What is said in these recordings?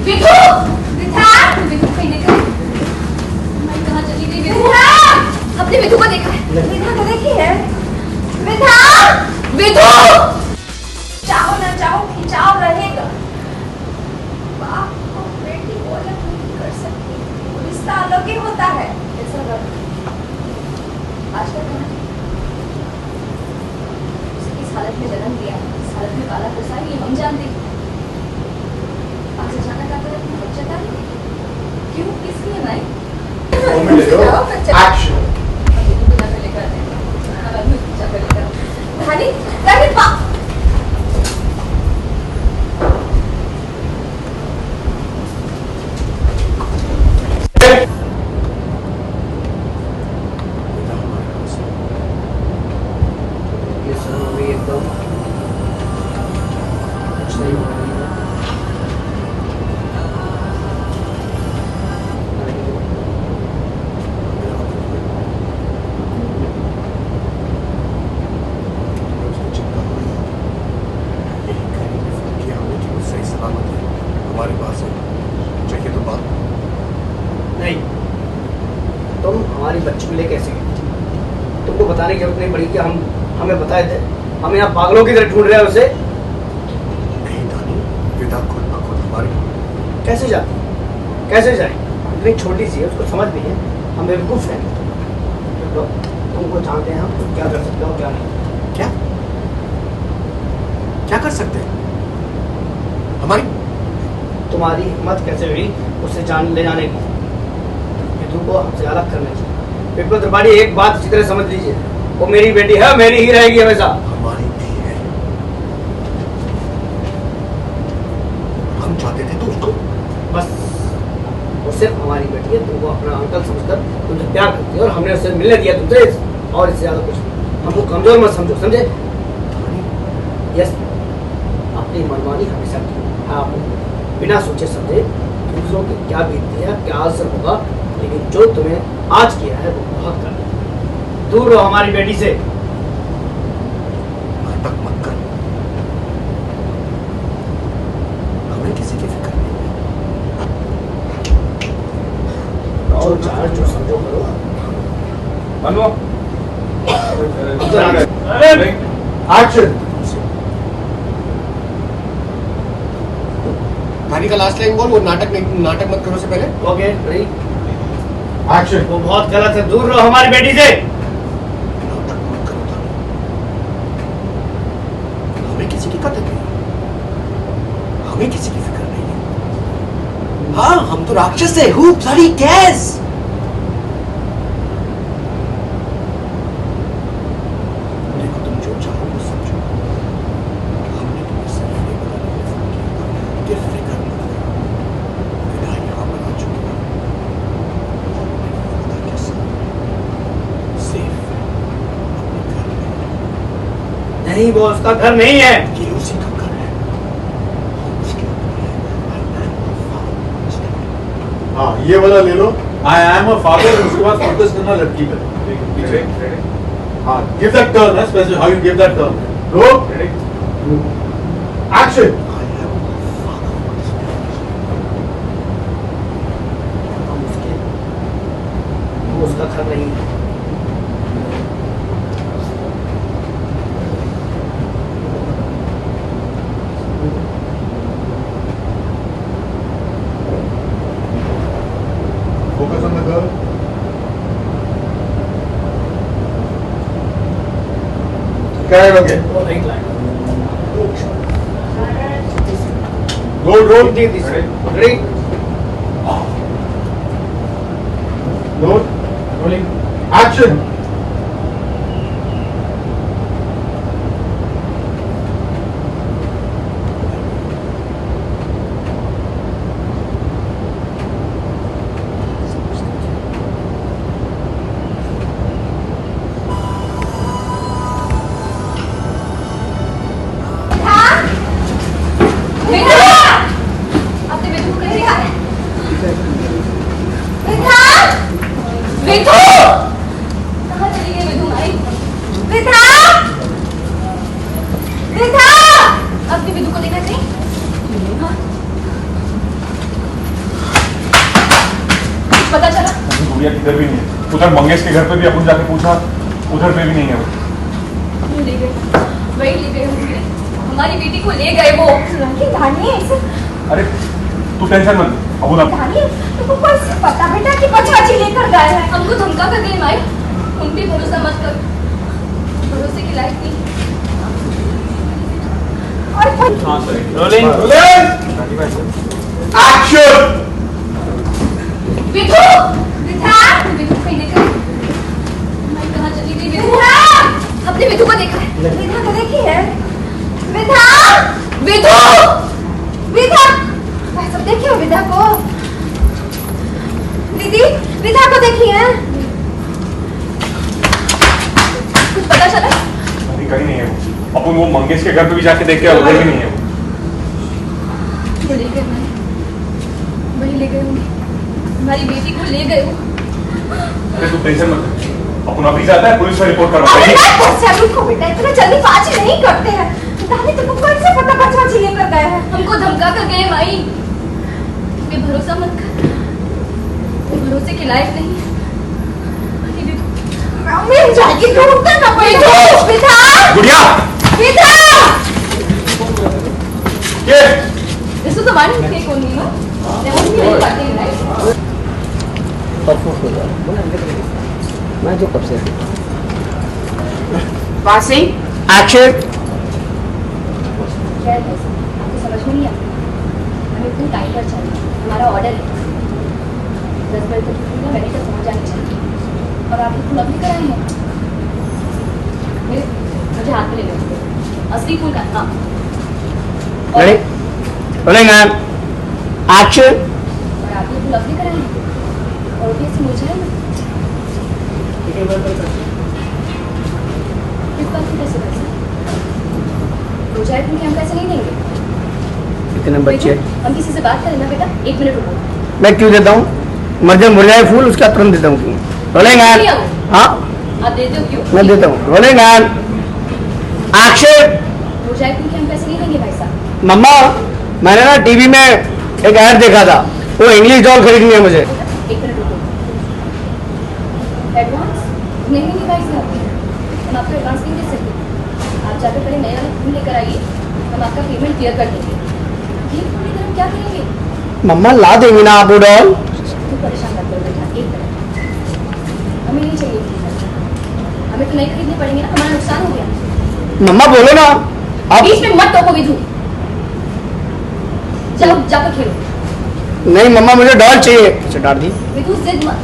विधु, विधा, विधु कहीं निकल। मैं कहाँ चली गई विधा? अपने विधु को देखा है? विधा को देखी है? विधा, विधु। चाहो ना चाहो खिंचाव रहेगा। बाप को बेटी को अलग नहीं कर सकती। रिश्ता अलग ही होता है। ऐसा कर। आज तक कहाँ? उसे किस हालत में जन्म दिया, किस हालत में पाला पोसा ये हम जानते हैं। आज अचानक आकर अपनी बच्चा क्यों? किस लिए भाई? एक्शन। अभी तो बिना पहले कर दें। अब अभी बच्चा पहले कर। रानी, रानी पा। ये सब भी एकदम सही हो रही है। हमारे पास है, चाहिए तो बात। नहीं, तुम हमारी बच्ची को ले कैसे गई? तुमको बताने की जरूरत नहीं पड़ी कि हमें बताए थे। हम यहाँ पागलों की तरह ढूंढ रहे हैं उसे। नहीं दानी, विदा खुद ब खुद हमारी। कैसे जाती? कैसे जाए? इतनी छोटी सी है, उसको समझ नहीं है। हम बेवकूफ हैं। तो तुमको जानते हैं हम, तुम क्या कर सकते हो क्या नहीं। क्या क्या कर सकते हैं? हमारी तुम्हारी हिम्मत कैसे हुई उससे जान ले जाने की? विधु को हमसे अलग करने की। विप्लव त्रिपाठी, एक बात अच्छी तरह समझ लीजिए, वो मेरी बेटी है, मेरी ही रहेगी हमेशा। हमारी भी है। हम चाहते थे तो उसको बस वो सिर्फ हमारी बेटी है। तुमको अपना अंकल समझकर तुमसे प्यार करती है और हमने उससे मिलने दिया तुमसे, और इससे ज्यादा कुछ नहीं। हमको कमजोर मत समझो, समझे? यस, अपनी मनमानी हमेशा की। हाँ, बिना सोचे समझे दूसरों की क्या बीतती है, क्या असर होगा, लेकिन जो तुम्हें आज किया है वो बहुत गलत। दूर रहो हमारी बेटी से। नाटक मत कर। हमें किसी की फिक्र नहीं है। और चार जो समझो करो। मनो एक्शन। कहानी का लास्ट लाइन बोल, वो नाटक मत करो से पहले। Okay, ready, action. वो बहुत गलत है। दूर रहो हमारी बेटी से। नाटक मत करो दानी। हमें किसी की कदर नहीं है। हमें किसी की फिक्र नहीं है। हाँ, हम तो राक्षस है। Who bloody cares? देखो, तुम जो चाहो वो समझो। हमने तुम्हें सिर्फ ये बताने के लिए फोन किया था कि फिक्र मत करो। विदा यहाँ पर आ चुकी है। विदा के साथ सेफ है, अपने घर में। नहीं, वो उसका घर नहीं है। ये उसी का घर है। उसके ऊपर है हाँ, ये वाला ले लो। I am a father. उसके बाद फोकस करना लड़की पे। पीछे हाँ, गिव दैट टर्न है special. How you give that turn? Raw action. वो उसका घर नहीं है। Focus on the girl. Carry okay. वो नहीं लाएगा। Roll. Ready, Rolling. Action. अपने विधु को कहीं दिखा। विधा, विधु, गुड़िया किधर भी नहीं है। उधर मंगेश के घर पे भी अपन जाके पूछा, उधर पे भी नहीं है वो। ले गए, वही ले गए होंगे। हमारी बेटी को ले गए वो। धानी ऐसे। अरे तू टेंशन मत ले, अब ना धानी तुमको कैसे पता बेटा कि बचवाची लेकर गए हैं? हमको धमका कर गए माई। उन पे भरोसा मत कर, भरोसे की लायक नहीं। Rolling action. विधु, विधा, विधु कहीं नहीं गई। मैं कहाँ चली गई विधु? अपने विधु को देखा है? विधा को देखी है? विधा, विधु, विधा, भाई सब देखे हो विधा को? दीदी, विधा को देखी है? कुछ पता चला? अभी कहीं नहीं है वो। अपन वो मंगेश के घर पे भी जाके देखे, उधर भी नहीं है वो। ले गए भाई, वही ले गए होंगे। हमारी बेटी को ले गए वो। अरे तू टेंशन मत ले, अपन अभी जाता है, पुलिस में रिपोर्ट करवा देंगे। रुको बेटा, इतना जल्दी बाजी नहीं करते हैं। दादी तुमको कैसे पता बचवाची लेकर गए हैं? हमको धमका कर गए माई। पे भरोसा मत कर, वो भरोसे के लायक नहीं है। मैं जाके ढूंढता ना पड़ेगा। विधा, गुड़िया, विधा, ये इसको तो मालूम नहीं कौन नहीं हो। नहीं पाते हैं राइट। परफॉर्म हो जाए बोला मैं जो कब से पासिंग एक्शन। आपको समझ में नहीं आता, हमें इतनी टाइम पर चाहिए। हमारा ऑर्डर है 10 बजे तक मेडिकल पहुंच जानी चाहिए और आप फूल अभी कराए हैं। मुझे हाथ में ले लो असली फूल का। हाँ रेडी रोलिंग एक्शन। और आप फूल अभी कराए हैं और भी ऐसे मुझे है इस बात की कैसे कर रोजाई क्योंकि हम पैसे नहीं देंगे। कितने बच्चे? हम किसी से बात करें ना बेटा, 1 मिनट रुको। मैं क्यों देता हूँ? मर्जन मुरझाए फूल उसका तुरंत देता हूँ। रोलिंग हाँ आप देते हो क्यों? मैं देता हूँ। Rolling action. रोजाई क्योंकि हम पैसे नहीं देंगे भाई साहब। मम्मा मैंने ना टीवी में एक ऐड देखा था, वो इंग्लिश डॉल खरीदनी है मुझे। 1 मिनट रुको। एडवांस नहीं भाई साहब, हम आपको एडवांस नहीं दे सकते। आप जाकर पहले नए वाले फूल लेकर आइए, हम आपका पेमेंट क्लियर कर देंगे। ये फूल लेकर हम क्या करेंगे? मम्मा ला देंगी ना आप वो डॉल? तू परेशान मत करो बेटा, 1 मिनट। हमें नहीं चाहिए फूल, हमें तो नहीं खरीदने पड़ेंगे ना, हमारा नुकसान हो गया। मम्मा बोलो ना आप। बीच में मत टोको विधु, चलो जाकर खेलो। नहीं मम्मा मुझे डॉल चाहिए। अच्छा डाल दी। विधु जिद मत।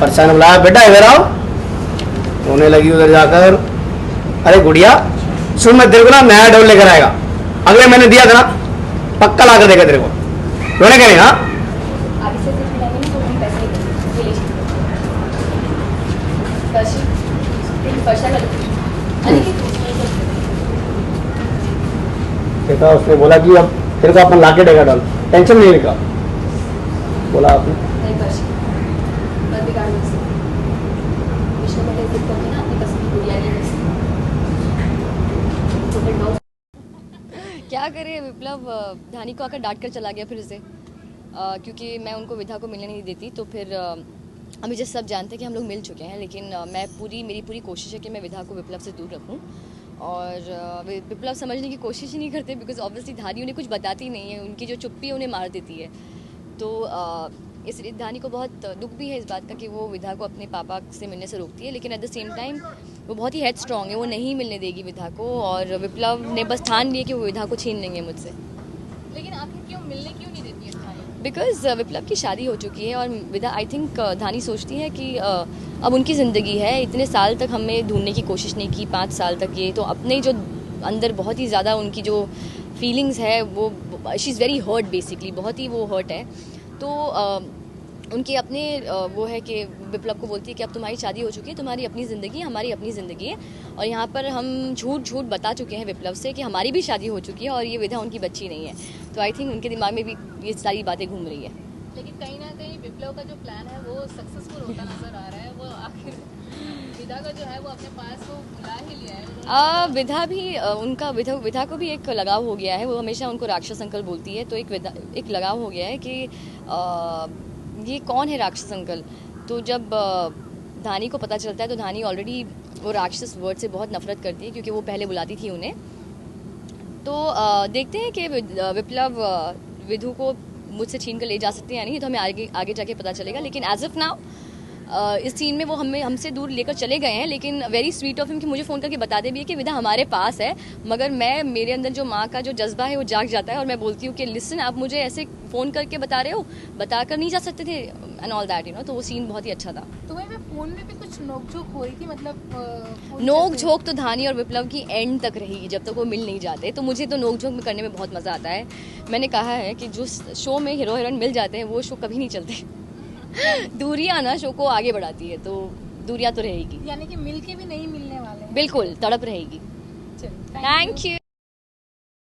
परेशान बुलाया बेटा, इधर आओ। रोने लगी उधर जाकर। अरे गुड़िया सुन, मैं तेरे को ना नया डॉल लेकर आएगा। अगले महीने दिया था ना, पक्का ला कर देगा तेरे को। रोने का नहीं। हाँ आगे से जिद मिलेंगे ना तो हम पैसे नहीं देंगे। ये ले फर्शी, तेरी फर्शा कर दो। देखा उसने बोला कि अब तेरे को अपन ला के देगा डॉल, टेंशन नहीं लेगा बोला आपने। नहीं फर्शी मत बिगाड़ दो इसे। विष्णु को जिद करके ना अपनी पसंद की गुड़िया ले तो फिर डॉग क्या करे विप्लव, धानी को आकर डांट कर चला गया फिर से, क्योंकि मैं उनको विधा को मिलने नहीं देती। तो फिर अभी जैसे सब जानते हैं कि हम लोग मिल चुके हैं, लेकिन मेरी पूरी कोशिश है कि मैं विधा को विप्लव से दूर रखूं। और विप्लव समझने की कोशिश ही नहीं करते, बिकॉज ऑब्वियसली धानी उन्हें कुछ बताती नहीं है, उनकी जो चुप्पी है उन्हें मार देती है। तो इसलिए धानी को बहुत दुख भी है इस बात का कि वो विधा को अपने पापा से मिलने से रोकती है, लेकिन एट द सेम टाइम वो बहुत ही हेड स्ट्रॉन्ग है, वो नहीं मिलने देगी विधा को। और विप्लव ने बस ठान लिया कि वो विधा को छीन लेंगे मुझसे। लेकिन आखिर क्यों मिलने क्यों नहीं देती है धानी? बिकॉज विप्लव की शादी हो चुकी है और विधा आई थिंक धानी सोचती है कि अब उनकी ज़िंदगी है। इतने साल तक हमें ढूंढने की कोशिश नहीं की, 5 साल तक ये, तो अपने जो अंदर बहुत ही ज़्यादा उनकी जो फीलिंग्स है वो she is very hurt basically, बहुत ही वो हर्ट है। तो उनके अपने वो है कि विप्लव को बोलती है कि अब तुम्हारी शादी हो चुकी है, तुम्हारी अपनी ज़िंदगी है, हमारी अपनी ज़िंदगी है। और यहाँ पर हम झूठ बता चुके हैं विप्लव से कि हमारी भी शादी हो चुकी है और ये विधा उनकी बच्ची नहीं है। तो आई थिंक उनके दिमाग में भी ये सारी बातें घूम रही है। लेकिन कहीं ना कहीं विप्लव का जो प्लान है वो सक्सेसफुल होता नजर आ रहा है। वो आखिर विधा का जो है वो अपने पास वो बुला ही लिया है। विधा भी उनका विधा को भी एक लगाव हो गया है। वो हमेशा उनको राक्षस अंकल बोलती है, तो एक लगाव हो गया है कि ये कौन है राक्षस अंकल। तो जब धानी को पता चलता है तो धानी ऑलरेडी वो राक्षस वर्ड से बहुत नफरत करती है क्योंकि वो पहले बुलाती थी उन्हें। तो देखते हैं कि विप्लव विधु को मुझसे छीन कर ले जा सकते हैं या नहीं, तो हमें आगे जाके पता चलेगा। लेकिन एज ऑफ नाउ इस सीन में वो हमसे दूर लेकर चले गए हैं। लेकिन वेरी स्वीट ऑफ हिम कि मुझे फ़ोन करके बताते भी है कि विधा हमारे पास है, मगर मेरे अंदर जो माँ का जो जज्बा है वो जाग जाता है और मैं बोलती हूँ कि लिसन, आप मुझे ऐसे फ़ोन करके बता रहे हो, बता कर नहीं जा सकते थे and all that, you know. तो वो सीन बहुत ही अच्छा था। तुम्हें मैं फोन में भी कुछ नोक-झोंक हो रही थी, मतलब नोक झोंक तो धानी और विप्लव की एंड तक रहेगी जब तक वो मिल नहीं जाते। तो मुझे तो नोक झोंक में करने में बहुत मज़ा आता है। मैंने कहा है कि जो शो में हीरो हीरोइन मिल जाते हैं वो शो कभी नहीं चलते। दूरियां ना शो को आगे बढ़ाती है, तो दूरियां तो रहेगी, यानी कि मिल के भी नहीं मिलने वाले हैं। बिल्कुल तड़प रहेगी। चलो, थैंक यू।